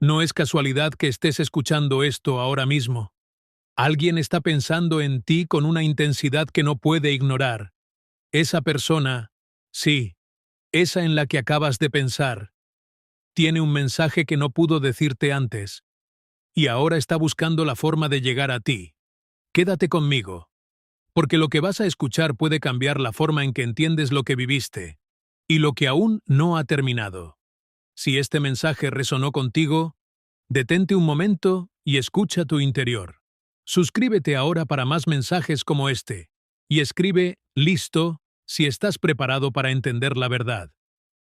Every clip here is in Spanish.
No es casualidad que estés escuchando esto ahora mismo. Alguien está pensando en ti con una intensidad que no puede ignorar. Esa persona, sí, esa en la que acabas de pensar, tiene un mensaje que no pudo decirte antes, y ahora está buscando la forma de llegar a ti. Quédate conmigo, porque lo que vas a escuchar puede cambiar la forma en que entiendes lo que viviste, y lo que aún no ha terminado. Si este mensaje resonó contigo, detente un momento y escucha tu interior. Suscríbete ahora para más mensajes como este, y escribe "listo" si estás preparado para entender la verdad.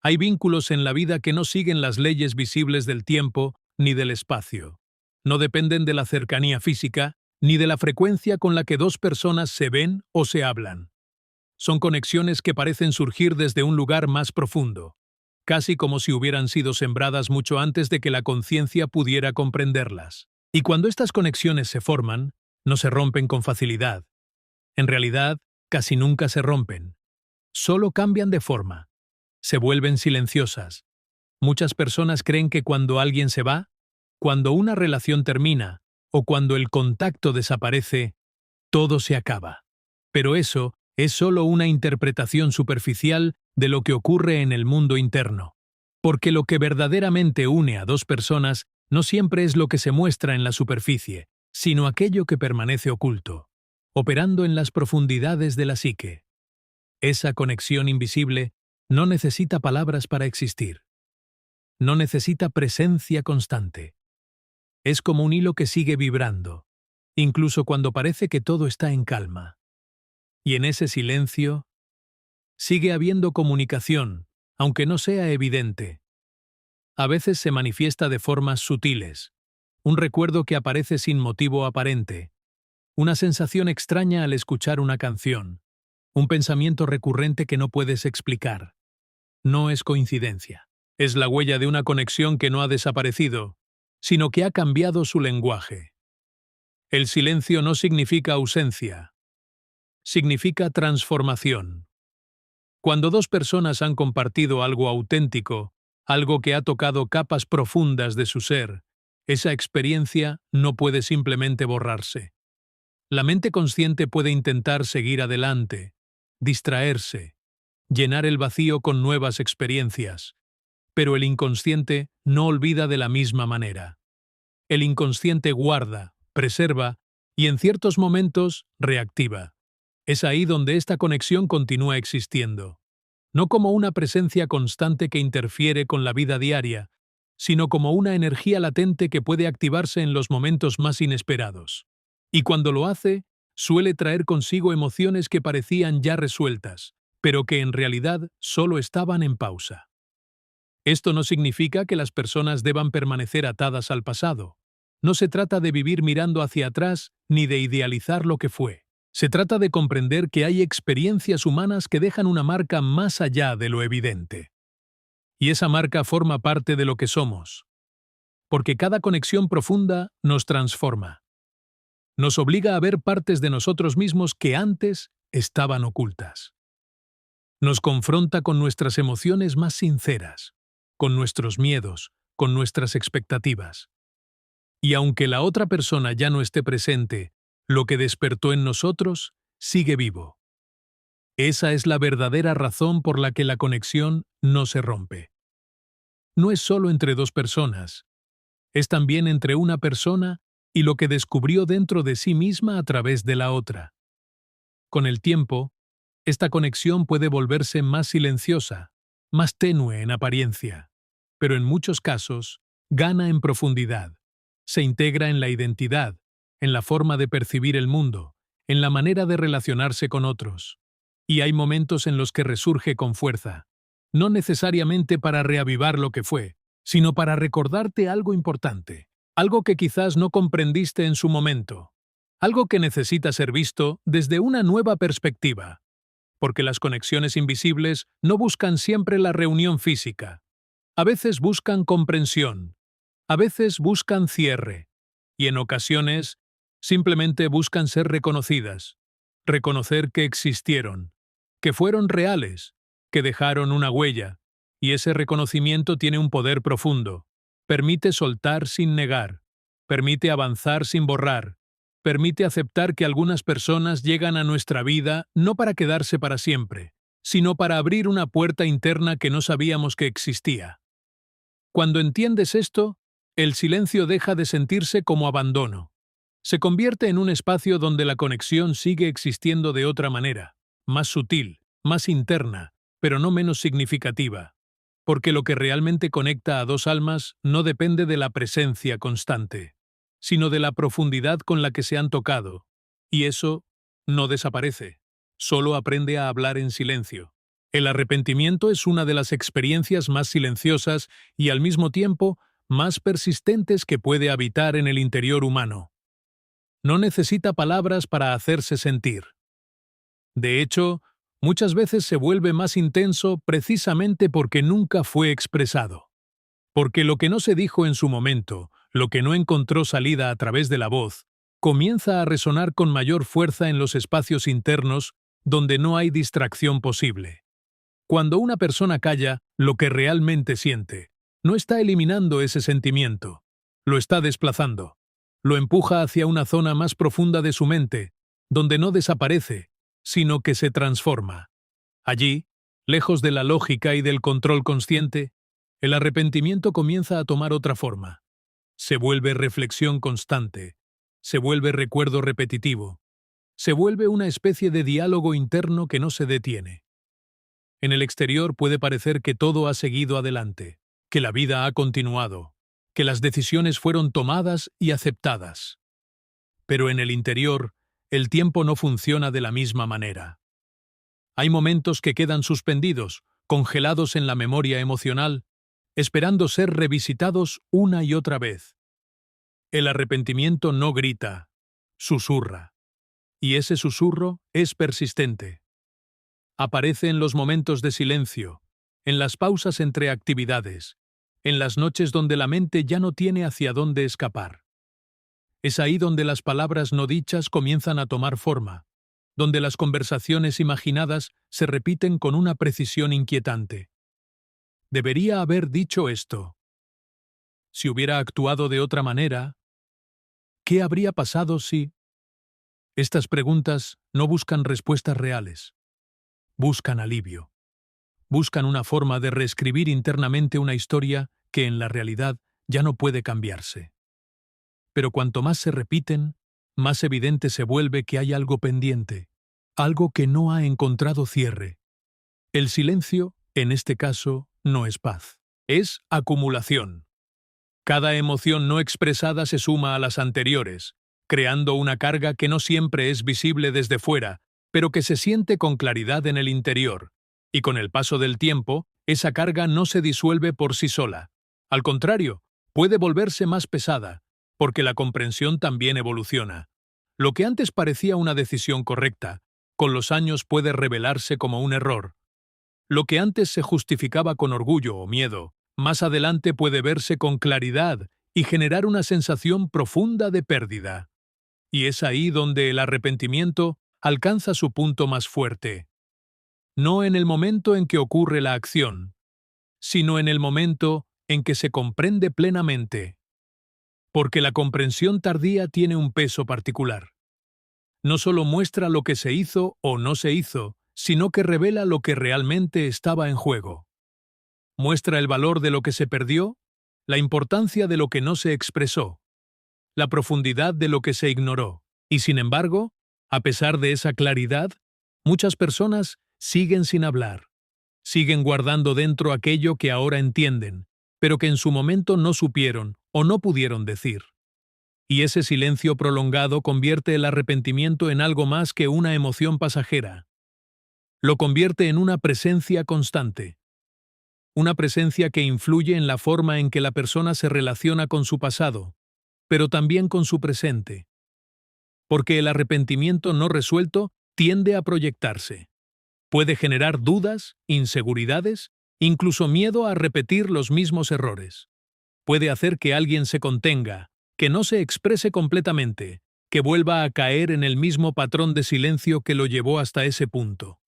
Hay vínculos en la vida que no siguen las leyes visibles del tiempo ni del espacio. No dependen de la cercanía física ni de la frecuencia con la que dos personas se ven o se hablan. Son conexiones que parecen surgir desde un lugar más profundo, casi como si hubieran sido sembradas mucho antes de que la conciencia pudiera comprenderlas. Y cuando estas conexiones se forman, no se rompen con facilidad. En realidad, casi nunca se rompen. Solo cambian de forma. Se vuelven silenciosas. Muchas personas creen que cuando alguien se va, cuando una relación termina, o cuando el contacto desaparece, todo se acaba. Pero eso es solo una interpretación superficial de lo que ocurre en el mundo interno. Porque lo que verdaderamente une a dos personas no siempre es lo que se muestra en la superficie, sino aquello que permanece oculto, operando en las profundidades de la psique. Esa conexión invisible no necesita palabras para existir. No necesita presencia constante. Es como un hilo que sigue vibrando, incluso cuando parece que todo está en calma. Y en ese silencio, sigue habiendo comunicación, aunque no sea evidente. A veces se manifiesta de formas sutiles. Un recuerdo que aparece sin motivo aparente. Una sensación extraña al escuchar una canción. Un pensamiento recurrente que no puedes explicar. No es coincidencia. Es la huella de una conexión que no ha desaparecido, sino que ha cambiado su lenguaje. El silencio no significa ausencia. Significa transformación. Cuando dos personas han compartido algo auténtico, algo que ha tocado capas profundas de su ser, esa experiencia no puede simplemente borrarse. La mente consciente puede intentar seguir adelante, distraerse, llenar el vacío con nuevas experiencias, pero el inconsciente no olvida de la misma manera. El inconsciente guarda, preserva y en ciertos momentos reactiva. Es ahí donde esta conexión continúa existiendo, no como una presencia constante que interfiere con la vida diaria, sino como una energía latente que puede activarse en los momentos más inesperados. Y cuando lo hace, suele traer consigo emociones que parecían ya resueltas, pero que en realidad solo estaban en pausa. Esto no significa que las personas deban permanecer atadas al pasado. No se trata de vivir mirando hacia atrás ni de idealizar lo que fue. Se trata de comprender que hay experiencias humanas que dejan una marca más allá de lo evidente. Y esa marca forma parte de lo que somos. Porque cada conexión profunda nos transforma. Nos obliga a ver partes de nosotros mismos que antes estaban ocultas. Nos confronta con nuestras emociones más sinceras, con nuestros miedos, con nuestras expectativas. Y aunque la otra persona ya no esté presente, lo que despertó en nosotros sigue vivo. Esa es la verdadera razón por la que la conexión no se rompe. No es solo entre dos personas, es también entre una persona y lo que descubrió dentro de sí misma a través de la otra. Con el tiempo, esta conexión puede volverse más silenciosa, más tenue en apariencia, pero en muchos casos gana en profundidad, se integra en la identidad, en la forma de percibir el mundo, en la manera de relacionarse con otros. Y hay momentos en los que resurge con fuerza, no necesariamente para reavivar lo que fue, sino para recordarte algo importante, algo que quizás no comprendiste en su momento, algo que necesita ser visto desde una nueva perspectiva. Porque las conexiones invisibles no buscan siempre la reunión física. A veces buscan comprensión, a veces buscan cierre, y en ocasiones simplemente buscan ser reconocidas, reconocer que existieron, que fueron reales, que dejaron una huella, y ese reconocimiento tiene un poder profundo, Permite soltar sin negar. Permite avanzar sin borrar. Permite aceptar que algunas personas llegan a nuestra vida no para quedarse para siempre, sino para abrir una puerta interna que no sabíamos que existía. Cuando entiendes esto, el silencio deja de sentirse como abandono. Se convierte en un espacio donde la conexión sigue existiendo de otra manera, más sutil, más interna, pero no menos significativa. Porque lo que realmente conecta a dos almas no depende de la presencia constante, sino de la profundidad con la que se han tocado. Y eso no desaparece, solo aprende a hablar en silencio. El arrepentimiento es una de las experiencias más silenciosas y al mismo tiempo más persistentes que puede habitar en el interior humano. No necesita palabras para hacerse sentir. De hecho, muchas veces se vuelve más intenso precisamente porque nunca fue expresado. Porque lo que no se dijo en su momento, lo que no encontró salida a través de la voz, comienza a resonar con mayor fuerza en los espacios internos donde no hay distracción posible. Cuando una persona calla lo que realmente siente, no está eliminando ese sentimiento, lo está desplazando, lo empuja hacia una zona más profunda de su mente, donde no desaparece, sino que se transforma. Allí, lejos de la lógica y del control consciente, el arrepentimiento comienza a tomar otra forma. Se vuelve reflexión constante, se vuelve recuerdo repetitivo, se vuelve una especie de diálogo interno que no se detiene. En el exterior puede parecer que todo ha seguido adelante, que la vida ha continuado, que las decisiones fueron tomadas y aceptadas. Pero en el interior, el tiempo no funciona de la misma manera. Hay momentos que quedan suspendidos, congelados en la memoria emocional, esperando ser revisitados una y otra vez. El arrepentimiento no grita, susurra. Y ese susurro es persistente. Aparece en los momentos de silencio, en las pausas entre actividades, en las noches donde la mente ya no tiene hacia dónde escapar. Es ahí donde las palabras no dichas comienzan a tomar forma, donde las conversaciones imaginadas se repiten con una precisión inquietante. Debería haber dicho esto. Si hubiera actuado de otra manera, ¿qué habría pasado si? Estas preguntas no buscan respuestas reales. Buscan alivio. Buscan una forma de reescribir internamente una historia que en la realidad ya no puede cambiarse. Pero cuanto más se repiten, más evidente se vuelve que hay algo pendiente, algo que no ha encontrado cierre. El silencio, en este caso, no es paz, es acumulación. Cada emoción no expresada se suma a las anteriores, creando una carga que no siempre es visible desde fuera, pero que se siente con claridad en el interior. Y con el paso del tiempo, esa carga no se disuelve por sí sola. Al contrario, puede volverse más pesada, porque la comprensión también evoluciona. Lo que antes parecía una decisión correcta, con los años puede revelarse como un error. Lo que antes se justificaba con orgullo o miedo, más adelante puede verse con claridad y generar una sensación profunda de pérdida. Y es ahí donde el arrepentimiento alcanza su punto más fuerte. No en el momento en que ocurre la acción, sino en el momento en que se comprende plenamente. Porque la comprensión tardía tiene un peso particular. No solo muestra lo que se hizo o no se hizo, sino que revela lo que realmente estaba en juego. Muestra el valor de lo que se perdió, la importancia de lo que no se expresó, la profundidad de lo que se ignoró. Y sin embargo, a pesar de esa claridad, muchas personas siguen sin hablar, siguen guardando dentro aquello que ahora entienden, pero que en su momento no supieron o no pudieron decir. Y ese silencio prolongado convierte el arrepentimiento en algo más que una emoción pasajera. Lo convierte en una presencia constante. Una presencia que influye en la forma en que la persona se relaciona con su pasado, pero también con su presente. Porque el arrepentimiento no resuelto tiende a proyectarse. Puede generar dudas, inseguridades, incluso miedo a repetir los mismos errores. Puede hacer que alguien se contenga, que no se exprese completamente, que vuelva a caer en el mismo patrón de silencio que lo llevó hasta ese punto.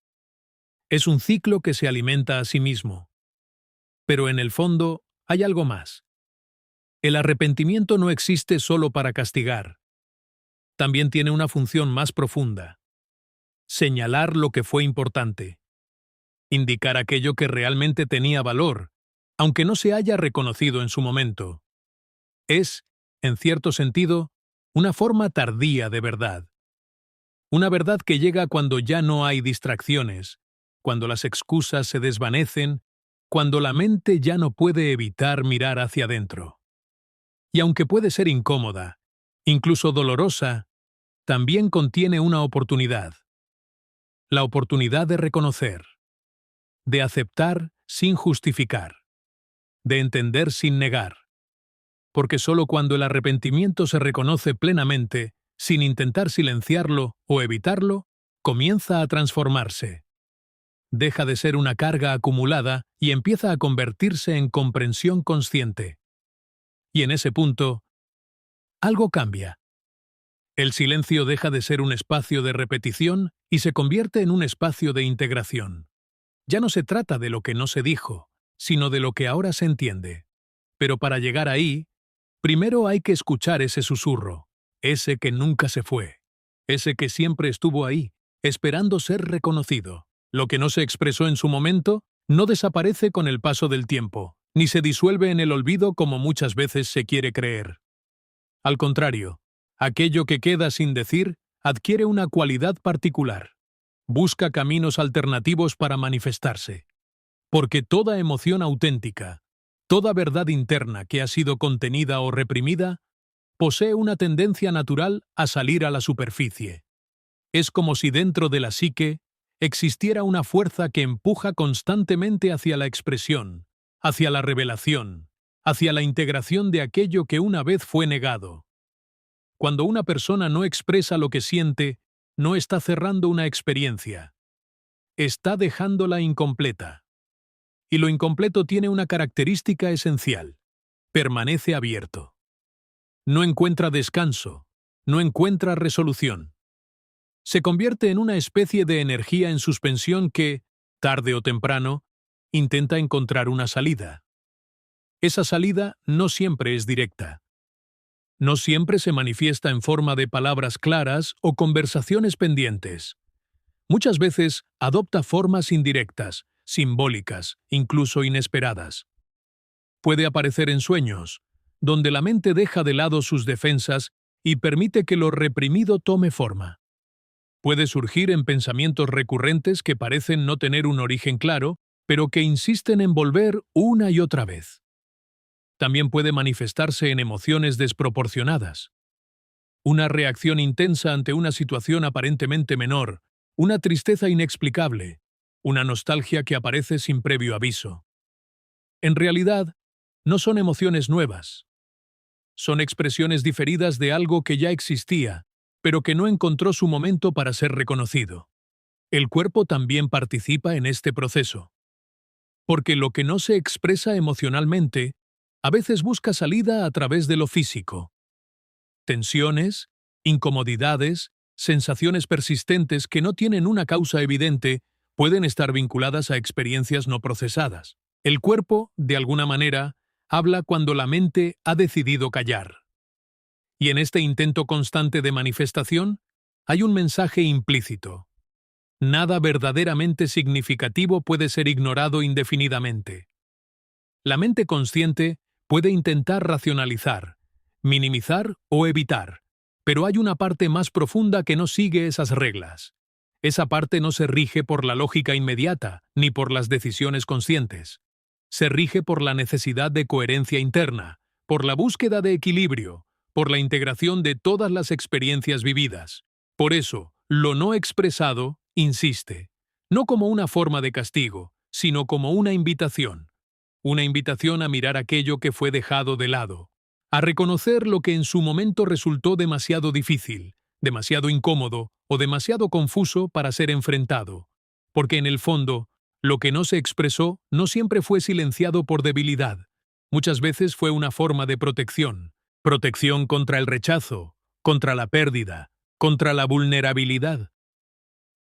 Es un ciclo que se alimenta a sí mismo. Pero en el fondo hay algo más. El arrepentimiento no existe solo para castigar. También tiene una función más profunda: señalar lo que fue importante, indicar aquello que realmente tenía valor, aunque no se haya reconocido en su momento. Es, en cierto sentido, una forma tardía de verdad. Una verdad que llega cuando ya no hay distracciones, cuando las excusas se desvanecen, cuando la mente ya no puede evitar mirar hacia adentro. Y aunque puede ser incómoda, incluso dolorosa, también contiene una oportunidad. La oportunidad de reconocer, de aceptar sin justificar, de entender sin negar. Porque solo cuando el arrepentimiento se reconoce plenamente, sin intentar silenciarlo o evitarlo, comienza a transformarse. Deja de ser una carga acumulada y empieza a convertirse en comprensión consciente. Y en ese punto, algo cambia. El silencio deja de ser un espacio de repetición y se convierte en un espacio de integración. Ya no se trata de lo que no se dijo, sino de lo que ahora se entiende. Pero para llegar ahí, primero hay que escuchar ese susurro, ese que nunca se fue, ese que siempre estuvo ahí, esperando ser reconocido. Lo que no se expresó en su momento no desaparece con el paso del tiempo, ni se disuelve en el olvido como muchas veces se quiere creer. Al contrario, aquello que queda sin decir adquiere una cualidad particular. Busca caminos alternativos para manifestarse. Porque toda emoción auténtica, toda verdad interna que ha sido contenida o reprimida, posee una tendencia natural a salir a la superficie. Es como si dentro de la psique existiera una fuerza que empuja constantemente hacia la expresión, hacia la revelación, hacia la integración de aquello que una vez fue negado. Cuando una persona no expresa lo que siente, no está cerrando una experiencia. Está dejándola incompleta. Y lo incompleto tiene una característica esencial: permanece abierto. No encuentra descanso, no encuentra resolución. Se convierte en una especie de energía en suspensión que, tarde o temprano, intenta encontrar una salida. Esa salida no siempre es directa. No siempre se manifiesta en forma de palabras claras o conversaciones pendientes. Muchas veces adopta formas indirectas, simbólicas, incluso inesperadas. Puede aparecer en sueños, donde la mente deja de lado sus defensas y permite que lo reprimido tome forma. Puede surgir en pensamientos recurrentes que parecen no tener un origen claro, pero que insisten en volver una y otra vez. También puede manifestarse en emociones desproporcionadas. Una reacción intensa ante una situación aparentemente menor, una tristeza inexplicable, una nostalgia que aparece sin previo aviso. En realidad, no son emociones nuevas. Son expresiones diferidas de algo que ya existía, pero que no encontró su momento para ser reconocido. El cuerpo también participa en este proceso. Porque lo que no se expresa emocionalmente, a veces busca salida a través de lo físico. Tensiones, incomodidades, sensaciones persistentes que no tienen una causa evidente pueden estar vinculadas a experiencias no procesadas. El cuerpo, de alguna manera, habla cuando la mente ha decidido callar. Y en este intento constante de manifestación, hay un mensaje implícito. Nada verdaderamente significativo puede ser ignorado indefinidamente. La mente consciente puede intentar racionalizar, minimizar o evitar, pero hay una parte más profunda que no sigue esas reglas. Esa parte no se rige por la lógica inmediata ni por las decisiones conscientes. Se rige por la necesidad de coherencia interna, por la búsqueda de equilibrio, por la integración de todas las experiencias vividas. Por eso, lo no expresado insiste, no como una forma de castigo, sino como una invitación. Una invitación a mirar aquello que fue dejado de lado, a reconocer lo que en su momento resultó demasiado difícil, demasiado incómodo o demasiado confuso para ser enfrentado. Porque en el fondo, lo que no se expresó no siempre fue silenciado por debilidad. Muchas veces fue una forma de protección. Protección contra el rechazo, contra la pérdida, contra la vulnerabilidad.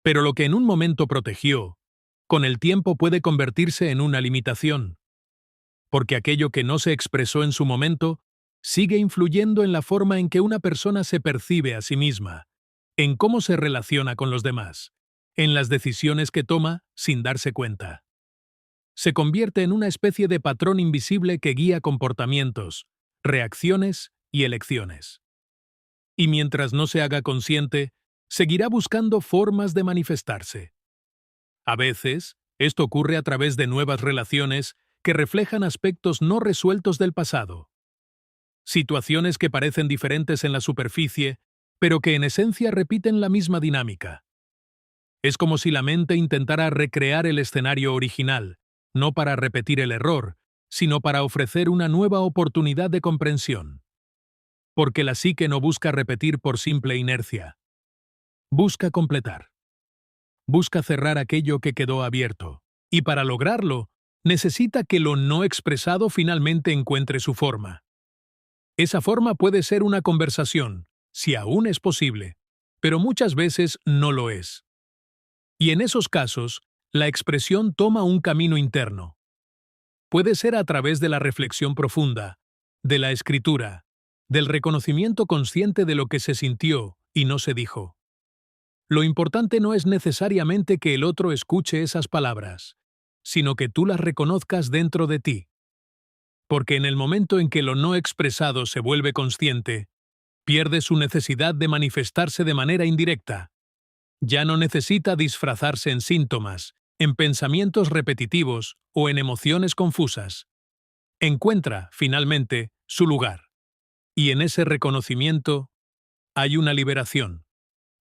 Pero lo que en un momento protegió, con el tiempo puede convertirse en una limitación. Porque aquello que no se expresó en su momento sigue influyendo en la forma en que una persona se percibe a sí misma, en cómo se relaciona con los demás, en las decisiones que toma sin darse cuenta. Se convierte en una especie de patrón invisible que guía comportamientos, reacciones y elecciones. Y mientras no se haga consciente, seguirá buscando formas de manifestarse. A veces, esto ocurre a través de nuevas relaciones que reflejan aspectos no resueltos del pasado. Situaciones que parecen diferentes en la superficie, pero que en esencia repiten la misma dinámica. Es como si la mente intentara recrear el escenario original, no para repetir el error, sino para ofrecer una nueva oportunidad de comprensión. Porque la psique no busca repetir por simple inercia. Busca completar. Busca cerrar aquello que quedó abierto. Y para lograrlo, necesita que lo no expresado finalmente encuentre su forma. Esa forma puede ser una conversación, si aún es posible, pero muchas veces no lo es. Y en esos casos, la expresión toma un camino interno. Puede ser a través de la reflexión profunda, de la escritura, del reconocimiento consciente de lo que se sintió y no se dijo. Lo importante no es necesariamente que el otro escuche esas palabras, sino que tú las reconozcas dentro de ti. Porque en el momento en que lo no expresado se vuelve consciente, pierde su necesidad de manifestarse de manera indirecta. Ya no necesita disfrazarse en síntomas, en pensamientos repetitivos o en emociones confusas. Encuentra, finalmente, su lugar. Y en ese reconocimiento hay una liberación.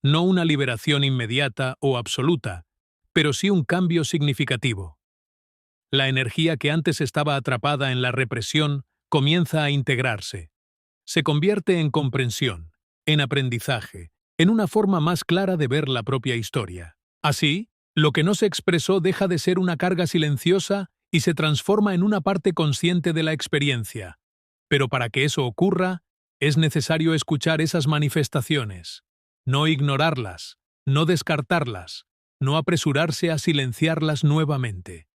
No una liberación inmediata o absoluta, pero sí un cambio significativo. La energía que antes estaba atrapada en la represión comienza a integrarse. Se convierte en comprensión, en aprendizaje, en una forma más clara de ver la propia historia. Así, lo que no se expresó deja de ser una carga silenciosa y se transforma en una parte consciente de la experiencia. Pero para que eso ocurra, es necesario escuchar esas manifestaciones, no ignorarlas, no descartarlas, no apresurarse a silenciarlas nuevamente.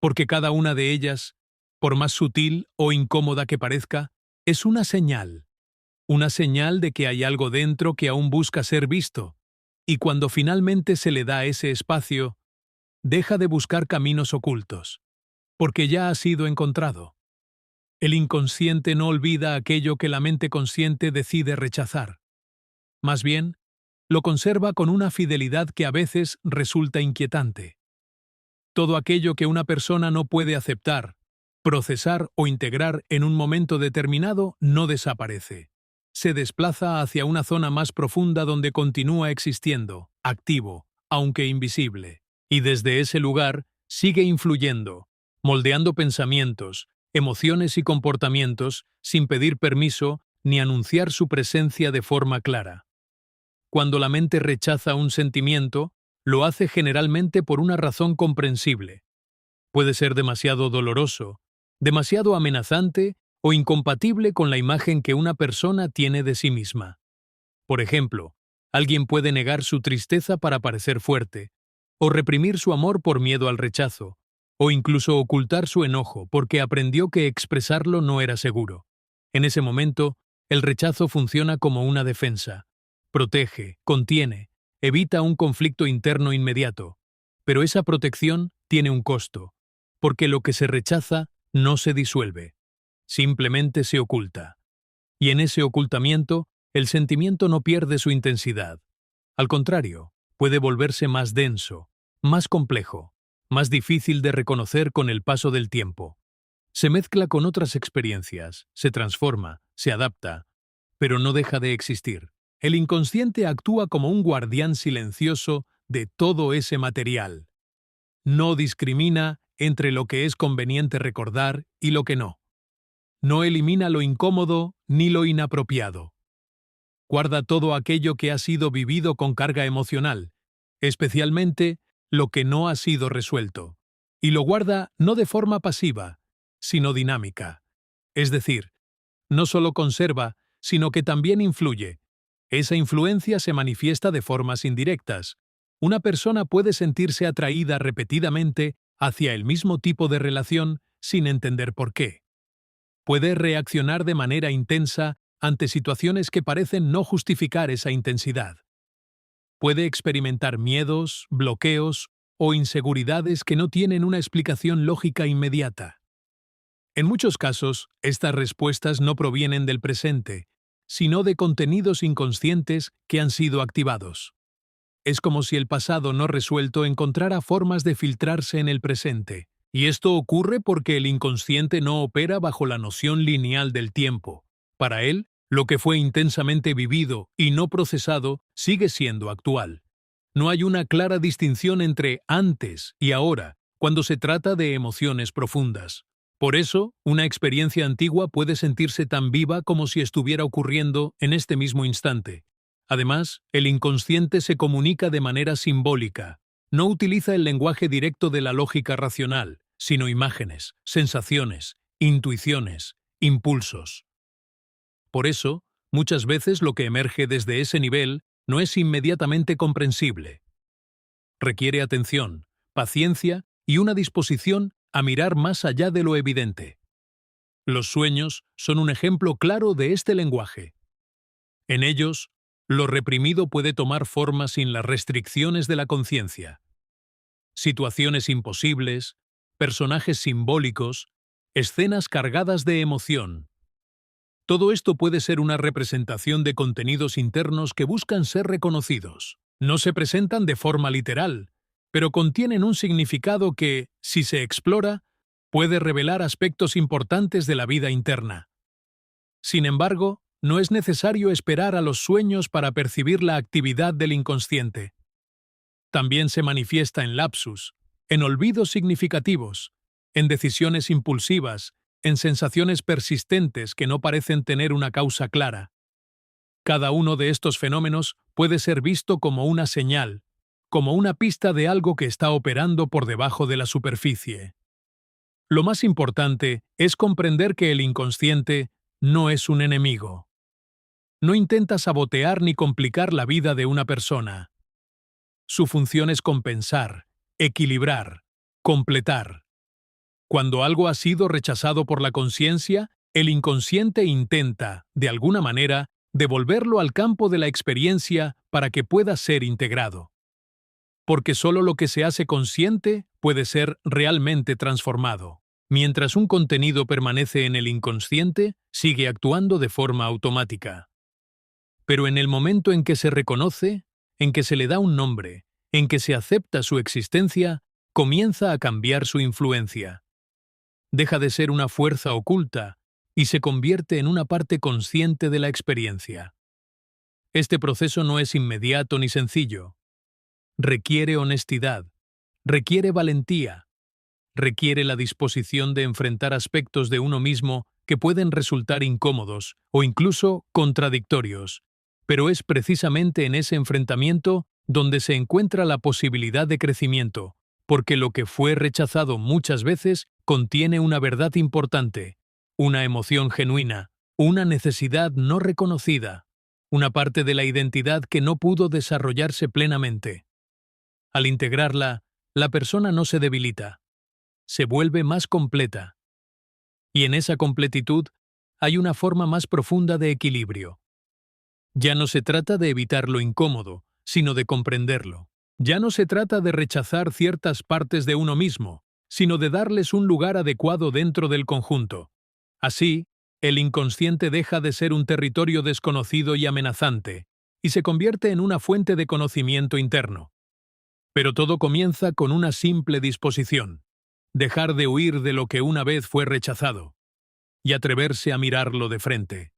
Porque cada una de ellas, por más sutil o incómoda que parezca, es una señal de que hay algo dentro que aún busca ser visto, y cuando finalmente se le da ese espacio, deja de buscar caminos ocultos, porque ya ha sido encontrado. El inconsciente no olvida aquello que la mente consciente decide rechazar. Más bien, lo conserva con una fidelidad que a veces resulta inquietante. Todo aquello que una persona no puede aceptar, procesar o integrar en un momento determinado no desaparece. Se desplaza hacia una zona más profunda donde continúa existiendo, activo, aunque invisible. Y desde ese lugar sigue influyendo, moldeando pensamientos, emociones y comportamientos sin pedir permiso ni anunciar su presencia de forma clara. Cuando la mente rechaza un sentimiento, lo hace generalmente por una razón comprensible. Puede ser demasiado doloroso, demasiado amenazante o incompatible con la imagen que una persona tiene de sí misma. Por ejemplo, alguien puede negar su tristeza para parecer fuerte, o reprimir su amor por miedo al rechazo, o incluso ocultar su enojo porque aprendió que expresarlo no era seguro. En ese momento, el rechazo funciona como una defensa. Protege, contiene, evita un conflicto interno inmediato. Pero esa protección tiene un costo, porque lo que se rechaza no se disuelve, simplemente se oculta. Y en ese ocultamiento, el sentimiento no pierde su intensidad. Al contrario, puede volverse más denso, más complejo, más difícil de reconocer con el paso del tiempo. Se mezcla con otras experiencias, se transforma, se adapta, pero no deja de existir. El inconsciente actúa como un guardián silencioso de todo ese material. No discrimina entre lo que es conveniente recordar y lo que no. No elimina lo incómodo ni lo inapropiado. Guarda todo aquello que ha sido vivido con carga emocional, especialmente lo que no ha sido resuelto. Y lo guarda no de forma pasiva, sino dinámica. Es decir, no solo conserva, sino que también influye. Esa influencia se manifiesta de formas indirectas. Una persona puede sentirse atraída repetidamente hacia el mismo tipo de relación sin entender por qué. Puede reaccionar de manera intensa ante situaciones que parecen no justificar esa intensidad. Puede experimentar miedos, bloqueos o inseguridades que no tienen una explicación lógica inmediata. En muchos casos, estas respuestas no provienen del presente, sino de contenidos inconscientes que han sido activados. Es como si el pasado no resuelto encontrara formas de filtrarse en el presente, y esto ocurre porque el inconsciente no opera bajo la noción lineal del tiempo. Para él, lo que fue intensamente vivido y no procesado sigue siendo actual. No hay una clara distinción entre antes y ahora cuando se trata de emociones profundas. Por eso, una experiencia antigua puede sentirse tan viva como si estuviera ocurriendo en este mismo instante. Además, el inconsciente se comunica de manera simbólica. No utiliza el lenguaje directo de la lógica racional, sino imágenes, sensaciones, intuiciones, impulsos. Por eso, muchas veces lo que emerge desde ese nivel no es inmediatamente comprensible. Requiere atención, paciencia y una disposición a mirar más allá de lo evidente. Los sueños son un ejemplo claro de este lenguaje. En ellos, lo reprimido puede tomar forma sin las restricciones de la conciencia. Situaciones imposibles, personajes simbólicos, escenas cargadas de emoción. Todo esto puede ser una representación de contenidos internos que buscan ser reconocidos. No se presentan de forma literal, pero contienen un significado que, si se explora, puede revelar aspectos importantes de la vida interna. Sin embargo, no es necesario esperar a los sueños para percibir la actividad del inconsciente. También se manifiesta en lapsus, en olvidos significativos, en decisiones impulsivas, en sensaciones persistentes que no parecen tener una causa clara. Cada uno de estos fenómenos puede ser visto como una señal, como una pista de algo que está operando por debajo de la superficie. Lo más importante es comprender que el inconsciente no es un enemigo. No intenta sabotear ni complicar la vida de una persona. Su función es compensar, equilibrar, completar. Cuando algo ha sido rechazado por la conciencia, el inconsciente intenta, de alguna manera, devolverlo al campo de la experiencia para que pueda ser integrado. Porque solo lo que se hace consciente puede ser realmente transformado. Mientras un contenido permanece en el inconsciente, sigue actuando de forma automática. Pero en el momento en que se reconoce, en que se le da un nombre, en que se acepta su existencia, comienza a cambiar su influencia. Deja de ser una fuerza oculta y se convierte en una parte consciente de la experiencia. Este proceso no es inmediato ni sencillo. Requiere honestidad, requiere valentía, requiere la disposición de enfrentar aspectos de uno mismo que pueden resultar incómodos o incluso contradictorios, pero es precisamente en ese enfrentamiento donde se encuentra la posibilidad de crecimiento, porque lo que fue rechazado muchas veces contiene una verdad importante, una emoción genuina, una necesidad no reconocida, una parte de la identidad que no pudo desarrollarse plenamente. Al integrarla, la persona no se debilita, se vuelve más completa. Y en esa completitud hay una forma más profunda de equilibrio. Ya no se trata de evitar lo incómodo, sino de comprenderlo. Ya no se trata de rechazar ciertas partes de uno mismo, sino de darles un lugar adecuado dentro del conjunto. Así, el inconsciente deja de ser un territorio desconocido y amenazante, y se convierte en una fuente de conocimiento interno. Pero todo comienza con una simple disposición: dejar de huir de lo que una vez fue rechazado, y atreverse a mirarlo de frente.